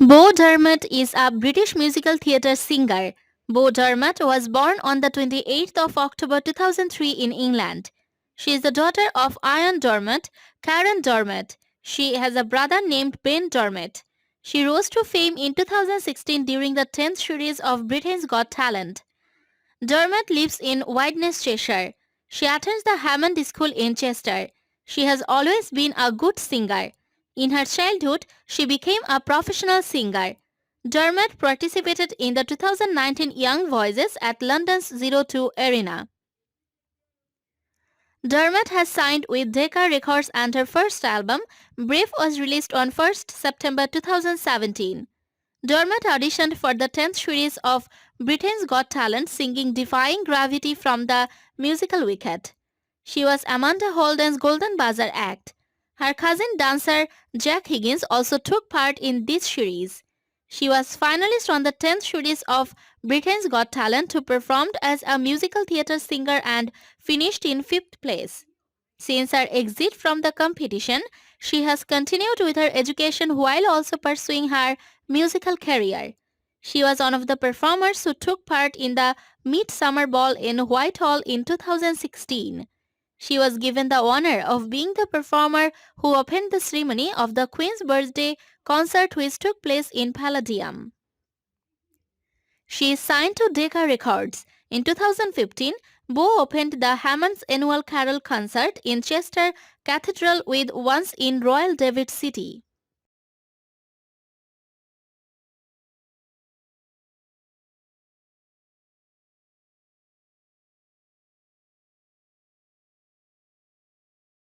Bo Dermot is a British musical theatre singer. Bo Dermot was born on the 28th of October 2003 in England. She is the daughter of Ian Dermot, Karen Dermot. She has a brother named Ben Dermot. She rose to fame in 2016 during the 10th series of Britain's Got Talent. Dermot lives in Widnes, Cheshire. She attends the Hammond School in Chester. She has always been a good singer. In her childhood, she became a professional singer. Dermot participated in the 2019 Young Voices at London's Zero Two Arena. Dermot has signed with Decca Records and her first album, Brave, was released on 1st September 2017. Dermot auditioned for the 10th series of Britain's Got Talent singing Defying Gravity from the musical Wicked. She was Amanda Holden's Golden Buzzer act. Her cousin dancer Jack Higgins also took part in this series. She was finalist on the 10th series of Britain's Got Talent who performed as a musical theatre singer and finished in 5th place. Since her exit from the competition, she has continued with her education while also pursuing her musical career. She was one of the performers who took part in the Midsummer Ball in Whitehall in 2016. She was given the honor of being the performer who opened the ceremony of the Queen's birthday concert which took place in Palladium. She is signed to Decca Records. In 2015, Bo opened the Hammond's annual carol concert in Chester Cathedral with Once in Royal David City.